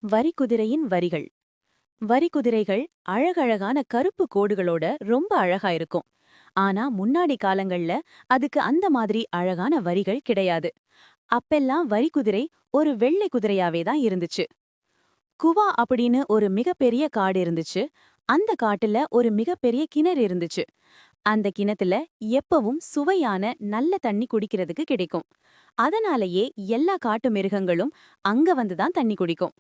வரிக்குதிரையின் வரிகள். வரிக்குதிரைகள் அழகழகான கருப்பு கோடுகளோட ரொம்ப அழகா இருக்கும். ஆனா முன்னாடி காலங்கள்ல அதுக்கு அந்த மாதிரி அழகான வரிகள் கிடையாது. அப்பெல்லாம் வரிக்குதிரை ஒரு வெள்ளை குதிரையாவே தான் இருந்துச்சு. குவா அப்படின்னு ஒரு மிகப்பெரிய காடு இருந்துச்சு. அந்த காட்டுல ஒரு மிகப்பெரிய கிணறு இருந்துச்சு. அந்த கிணத்துல எப்பவும் சுவையான நல்ல தண்ணி குடிக்கிறதுக்கு கிடைக்கும். அதனாலேயே எல்லா காட்டு மிருகங்களும் அங்க வந்து தான் தண்ணி குடிக்கும்.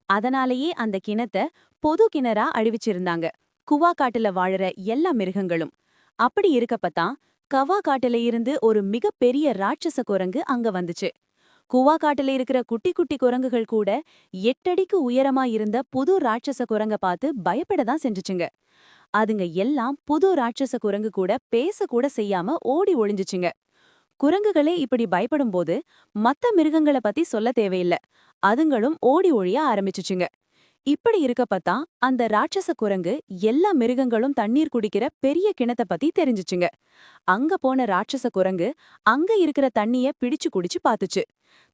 அதனாலேயே அந்த கிணத்த பொது கிணறா அழிவிச்சிருந்தாங்க. குவா காட்டுல வாழற எல்லா மிருகங்களும். அப்படி இருக்கப்பதான் கவா காட்டுல இருந்து ஒரு மிகப்பெரிய ராட்சச குரங்கு அங்க வந்துச்சு. குவா காட்டுல இருக்கிற குட்டி குட்டி குரங்குகள் கூட 8 அடிக்கு உயரமா இருந்த புது ராட்சச குரங்க பார்த்து பயப்படதான் செஞ்சுச்சுங்க. அதுங்க எல்லாம் புது ராட்சச குரங்கு கூட பேசக்கூட செய்யாம ஓடி ஒளிஞ்சுச்சுங்க. குரங்குகளே இப்படி பயப்படும்போது மத்த மிருகங்கள பத்தி சொல்ல தேவையில்ல. அதுங்களும் ஓடி ஒழிய ஆரம்பிச்சுச்சுங்க. இப்படி இருக்கப்பதான் அந்த ராட்சச குரங்கு எல்லா மிருகங்களும் தண்ணீர் குடிக்கிற பெரிய கிணத்த பத்தி தெரிஞ்சுச்சுங்க. அங்க போன ராட்சச குரங்கு அங்க இருக்கிற தண்ணிய பிடிச்சு குடிச்சு பாத்துச்சு.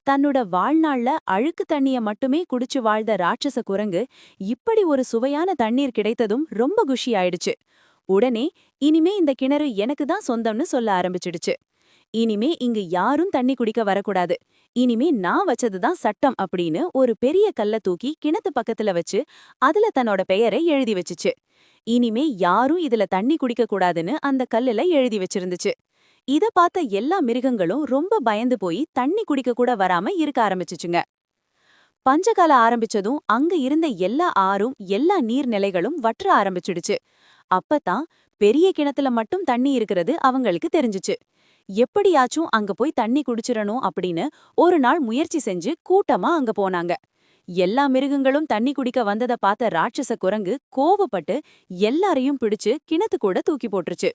தன்னோட வாழ்நாள்ல அழுக்கு தண்ணிய மட்டுமே குடிச்சு வாழ்ந்த ராட்சச குரங்கு இப்படி ஒரு சுவையான தண்ணீர் கிடைத்ததும் ரொம்ப குஷி ஆயிடுச்சு. உடனே இனிமே இந்த கிணறு எனக்கு தான் சொந்தம்னு சொல்ல ஆரம்பிச்சிடுச்சு. இனிமே இங்கு யாரும் தண்ணி குடிக்க வரக்கூடாது. இனிமே நான் வச்சதுதான் சட்டம் அப்படின்னு ஒரு பெரிய கல்ல தூக்கி கிணத்து பக்கத்துல வச்சு அதுல தன்னோட பெயரை எழுதி வச்சுச்சு. இனிமே யாரும் இதுல தண்ணி குடிக்க கூடாதுன்னு அந்த கல்லுல எழுதி வச்சிருந்துச்சு. இத பார்த்த எல்லா மிருகங்களும் ரொம்ப பயந்து போய் தண்ணி குடிக்க கூட வராம இருக்க ஆரம்பிச்சுச்சுங்க. பஞ்சகால ஆரம்பிச்சதும் அங்க இருந்த எல்லா ஆறும் எல்லா நீர்நிலைகளும் வற்ற ஆரம்பிச்சிடுச்சு. அப்பதான் பெரிய கிணத்துல மட்டும் தண்ணி இருக்கிறது அவங்களுக்கு தெரிஞ்சுச்சு. எப்படியாச்சும் அங்க போய் தண்ணி குடிச்சிரணும் அப்படின்னு ஒரு நாள் முயற்சி செஞ்சு கூட்டமா அங்க போனாங்க. எல்லா மிருகங்களும் தண்ணி குடிக்க வந்தத பார்த்த ராட்சச குரங்கு கோவப்பட்டு எல்லாரையும் பிடிச்சு கிணத்து கூட தூக்கி போட்டுருச்சு.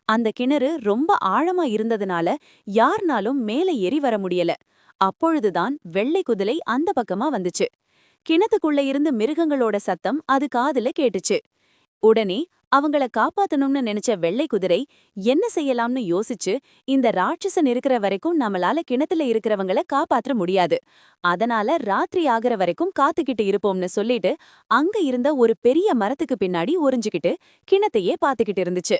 அந்த கிணறு ரொம்ப ஆழமா இருந்ததுனால யார்னாலும் மேல ஏறி வர முடியல. அப்பொழுதுதான் வெள்ளை குதிரை அந்த பக்கமா வந்துச்சு. கிணத்துக்குள்ள இருந்து மிருகங்களோட சத்தம் அது காதுல கேட்டுச்சு. உடனே அவங்கள காப்பாத்தணும்னு நினைச்ச வெள்ளை குதிரை என்ன செய்யலாம்னு யோசிச்சு, இந்த ராட்சசன் இருக்கிற வரைக்கும் நம்மளால கிணத்துல இருக்கிறவங்கள காப்பாற்ற முடியாது. அதனால ராத்திரி ஆகிற வரைக்கும் காத்துக்கிட்டு இருப்போம்னு சொல்லிட்டு அங்க இருந்த ஒரு பெரிய மரத்துக்கு பின்னாடி ஒரிஞ்சுக்கிட்டு கிணத்தையே பாத்துக்கிட்டு இருந்துச்சு.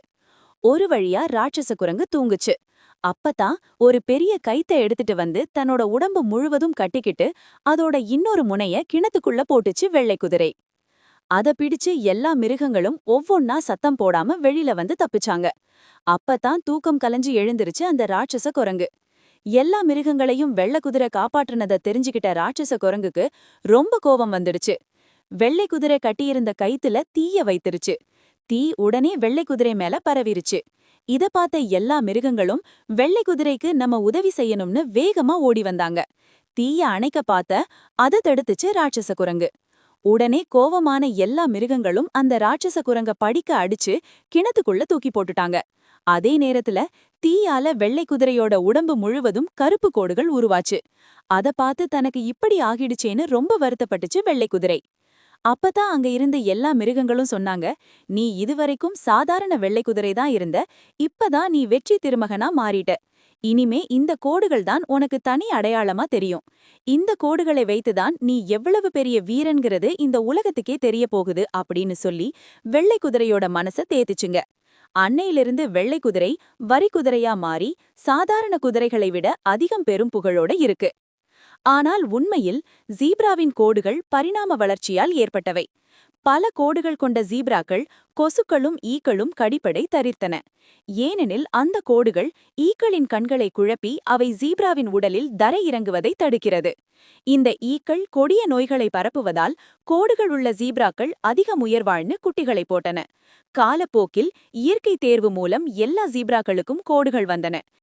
ஒரு வழியா ராட்சச குரங்கு தூங்குச்சு. அப்பதான் ஒரு பெரிய கைத்த எடுத்துட்டு வந்து தன்னோட உடம்பு முழுவதும் கட்டிக்கிட்டு அதோட இன்னொரு முனைய கிணத்துக்குள்ள போட்டுச்சு வெள்ளை குதிரை. அத பிடிச்சு எல்லா மிருகங்களும் ஒவ்வொன்னா சத்தம் போடாம வெளியில வந்து தப்பிச்சாங்க. அப்பதான் தூக்கம் கலைஞ்சு எழுந்திருச்சு அந்த ராட்சச குரங்கு. எல்லா மிருகங்களையும் வெள்ளை குதிரை காப்பாற்றுனத தெரிஞ்சுக்கிட்ட ராட்சச குரங்குக்கு ரொம்ப கோபம் வந்துடுச்சு. வெள்ளை குதிரை கட்டியிருந்த கயித்துல தீய வைத்திருச்சு. தீ உடனே வெள்ளை குதிரை மேல பரவிருச்சு. இத பார்த்த எல்லா மிருகங்களும் வெள்ளை குதிரைக்கு நம்ம உதவி செய்யணும்னு வேகமா ஓடி வந்தாங்க. தீய அணைக்க பார்த்த அதை தடுத்துச்சு ராட்சச குரங்கு. உடனே கோவமான எல்லா மிருகங்களும் அந்த ராட்சச குரங்க படிக்க அடிச்சு கிணத்துக்குள்ள தூக்கி போட்டுட்டாங்க. அதே நேரத்துல தீயால வெள்ளை குதிரையோட உடம்பு முழுவதும் கருப்பு கோடுகள் உருவாச்சு. அத பார்த்து தனக்கு இப்படி ஆகிடுச்சேன்னு ரொம்ப வருத்தப்பட்டுச்சு வெள்ளை குதிரை. அப்பதான் அங்க இருந்த எல்லா மிருகங்களும் சொன்னாங்க, நீ இதுவரைக்கும் சாதாரண வெள்ளை குதிரை தான் இருந்த, இப்பதான் நீ வெற்றி திருமகனா மாறிட்ட. இனிமே இந்த கோடுகள் தான் உனக்கு தனி அடையாளமா தெரியும். இந்த கோடுகளை வைத்துதான் நீ எவ்வளவு பெரிய வீரன்கிறது இந்த உலகத்துக்கே தெரிய போகுது அப்படின்னு சொல்லி வெள்ளை குதிரையோட மனச தேத்துச்சுங்க. அன்னையிலிருந்து வெள்ளை குதிரை வரி குதிரையா மாறி சாதாரண குதிரைகளை விட அதிகம் பெரும் புகழோட இருக்கு. ஆனால் உண்மையில் ஜீப்ராவின் கோடுகள் பரிணாம வளர்ச்சியால் ஏற்பட்டவை. பல கோடுகள் கொண்ட ஜீப்ராக்கள் கொசுக்களும் ஈக்களும் கடிப்படை தரிர்த்தன. ஏனெனில் அந்த கோடுகள் ஈக்களின் கண்களை குழப்பி அவை ஜீப்ராவின் உடலில் தரை இறங்குவதை தடுக்கிறது. இந்த ஈக்கள் கொடிய நோய்களை பரப்புவதால் கோடுகள் உள்ள ஜீப்ராக்கள் அதிக உயர்வாழ்ந்து குட்டிகளை போட்டன. காலப்போக்கில் இயற்கை தேர்வு மூலம் எல்லா ஜீப்ராக்களுக்கும் கோடுகள் வந்தன.